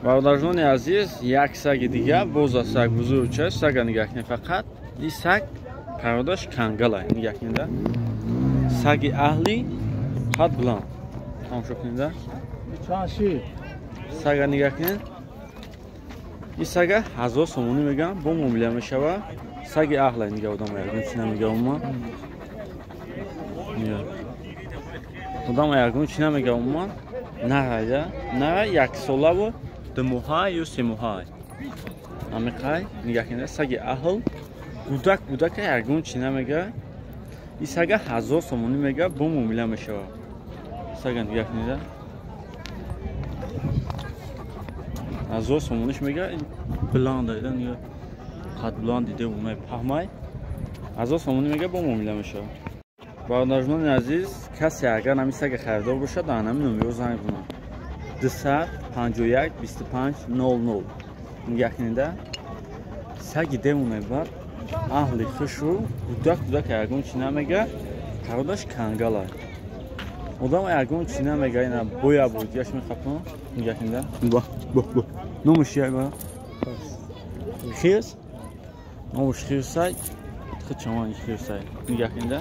برادران عزیز، یک سگ دیگه باز سگ بزرگتر سگ نگاه کنید. فقط این سگ پرودش کنگله نگاه کنید. سگ اهلی قد بلند تماشا کنید. سگ نگاه کنید. این سگ 1000 سومونی میگم با معامله میشه. سگ اهلی نگاه آدم یارگون چی نمیگه اما آدم یارگون چی نمیگه اما نه یک ساله بود. دو ماه یا سه ماه امیقای نگاه کنید. سگ اهل بودک یارگون چی نمیگه. این سگ 1000 سومونی میگه با معامله میشه. سگ نگاه کنید. 1000 سومونیش میگه. بلند دیده نگاه قد بلند دیده اونای پهمای 1000 سومونی میگه با معامله میشه. برادران عزیز، کسی اگر نمی سگ خریدار باشه در همین نمره زنگ بزنه. 251 25 00 نگاه کنید. سگ دیونه بر اهل خوش رو بودک یارگون چی نمیگه. پرودش کنگله آدم یارگون چی نمیگه. اینا بویا بود یاش میخوام نگاه کنید. با نموش یای با خیز نموش خیز سای خود چمان خیز سای نگاه کنید.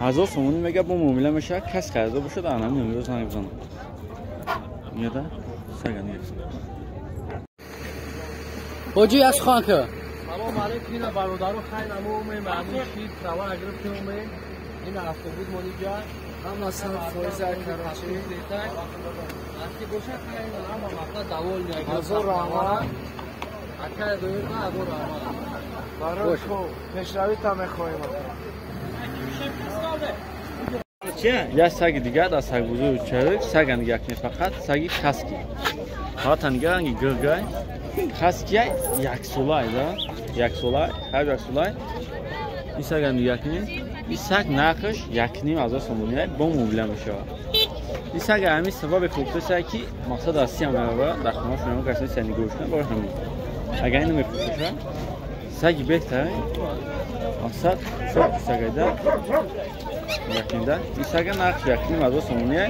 1000 سومونی میگه با معامله میشه. کس خریده باشه در همین نمره زنگ بزنه. میاد سگ نگاه حاجی از خان که سلام علیکم برادران. خیر نمو ممنون شید سوار گرفتیم این هفته بود مونیجا هم اصلا فایز کراچی وقتی باشه خیر اما مثلا دوال میگه هزار رحمت اکر دویر نه هزار رحمت برای تو پیشروی تا میخوایم. یه سگ دیگه در سگ بزرگتر سگ نگاه کنید. فقط سگ خسکی فقط نگاه گرگای خسکی یک ساله یک ساله هر یک ساله. این سگ نگاه کنید. این سگ نرخش 1.5 سومونی با معامله میشه. این سگ همین سبب فروخته سگ کی مقصد اصلی هم میاره در خونه شما کسی سنی گوش کنه باشه همین. اگر اینو میفروشه سگ بهتره مقصد سگ سگیده یکینده. این سگ نرخش 1.5 سومونی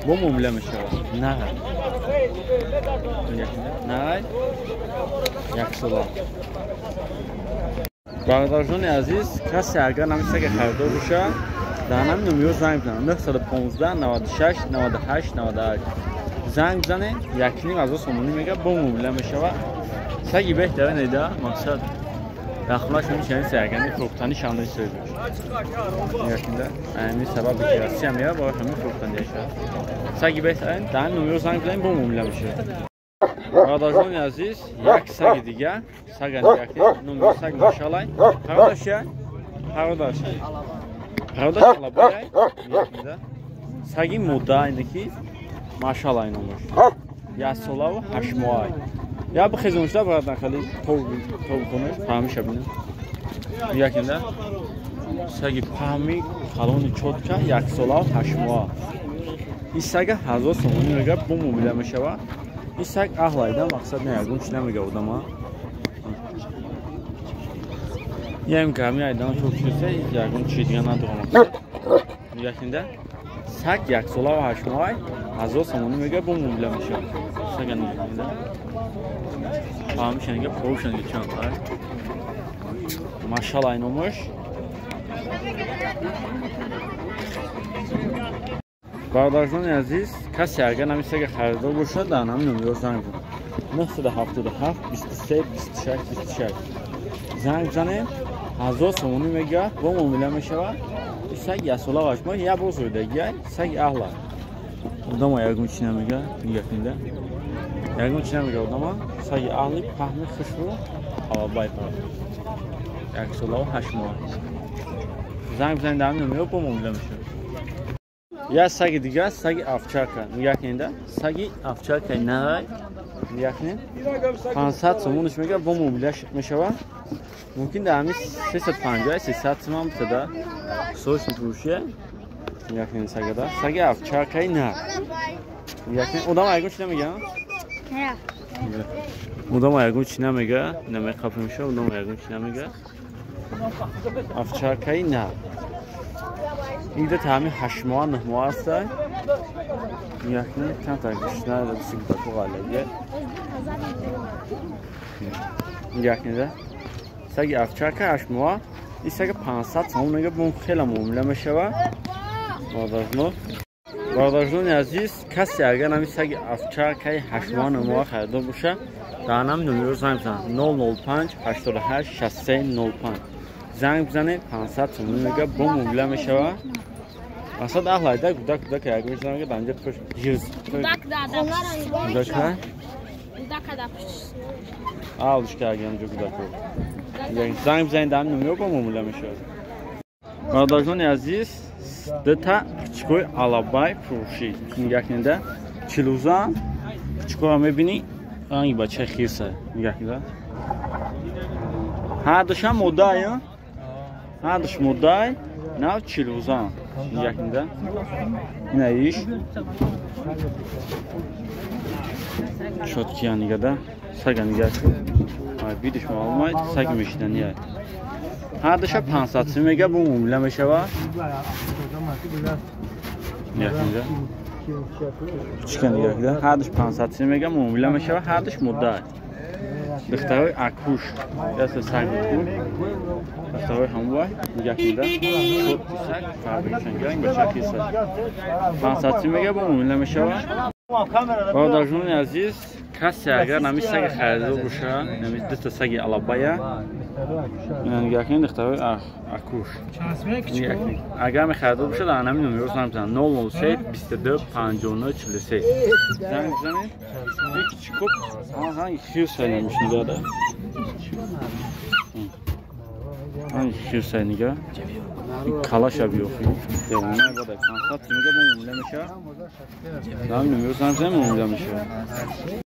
با معامله میشه. نه نه یک ساله. برادران عزیز، کسی اگر نمی سگ خریدار باشه در همین نمره زنگ بزنه. 915 96 98 98 زنگ بزنه. 1.5 سومونی میگه با معامله میشه. سگی بهتره نیده مقصد در خونه شما چنین سرگرمی فروختنی شامل شده میگه. همین سبب کلاسی هم میاد با همین فروختنی شده. سگی بهتره در نمره زنگ بزنید با معامله میشه. برادران عزیز، یک سگ دیگه سگ نگاه کنید. نمره سگ ماشاءالله پرودش علبای سگی مدعا اینه که ماشاءالله این نمره یا ساله و 8 ماه یا بخیزونشتا برادران خیلی تو کنه فهمیشه بینه. نگاه کنید. سگ پهمی خلون چوتکه 1 ساله و 8 ماه. این سگ 1000 سومونی میگه با معامله میشه. این سگ اهلیده مقصد نه یارگون چی نمیگه آدم ها. یه این کمی ایدان تو کشیده یارگون چی دیگه نداره مقصد. نگاه کنید. سگ 1 ساله و 8 ماه 1000 سومونی میگه با معامله میشه. سگ نگاه کنید. فهمیشه نگه پروش نگه چند تای ماشاءالله این عمرش. برادران عزیز، کسی اگر نمی سگ خریدار باشه در همین نمره زنگ بزنه. 977 23 26 26 زنگ بزنه. 1000 سومونی میگه با معامله میشه. این سگ 1 ساله و 8 ماه یه بزرگه سگ اهل آدم یارگون چی نمیگه. نگاه کنید. یارگون چی نمیگه آدم سگ اهلی پهمی خوش رو علبای پر 1 ساله و 8 ماه. زنگ بزنید در همین نمره با معامله میشه. یا سگ دیگه سگ افچرکه نگاه کنید. سگ افچرکه نه نگاه کنید. 500 سومونش میگه با معامله میشه. ممکن در همین 350 300 تومان بده سوش میفروشه. نگاه کنید سگ دا سگ افچرکه نه نگاه کنید. آدم یارگون چی نمیگه. آدم یارگون چی نمیگه. نمیخواد میشه. آدم یارگون چی نمیگه. افچرکه نه این ده تامی 8 ماه 9 ماه است. میگن چند تا گشنه دست سیگار تو غالبیه میگن سگ افچار که اشموا این سگ 500 سوم میگه بون خیلی معامله میشه و برادران عزیز کسی اگر نمی سگ افچار که هشمان ما خریده باشه دانم نمره زنگ بزن 005 88 6305 زنگ بزنید 500 سوم میگه بون معامله میشه و اصلا داخل ده کودک که اگر میشنم که دانجه پش جیز کودک ها آولش که اگر همجا کودک رو زنگ بزنید دانم نمره بون معامله میشه برادران عزیز دتا کچکوی алабай фурӯшӣ мегакнеда чилуза кучкоро мебини ранги бача хирса мегакнеда ҳардушам моддай ҳардуш моддай нав чилуза мегакнеда наиш шоткиянигада сага нигаш видиш маълумат саг мешидания ҳардуша 500 сум мега бу муомила мешава мегакнеда кучкан нигакнеда ҳардуш 500 сум мега муомила мешава ҳардуш мудда духтарои акуш даста саг буд духтарои ҳамвай мегакнеда шотти саг фабрикшангаринг бачакиса 500 сум мега бу муомила мешава برادران عزیز کسی اگر نمی سگ خریده باشه نمی دست سگ алабая نگاه کنید دخترای اکوش اگر می خریده باشه در نمی نمره زنگ بزنید 003 22 59 43 زنگ بزنید یک چیکوب زنگ خیلی سای نمیشون داده زنگ خیلی سای نگاه کلاش بیوخی دیوانه باده کنسات میگه با ممله میشه دارم نمیرو زنگ میشه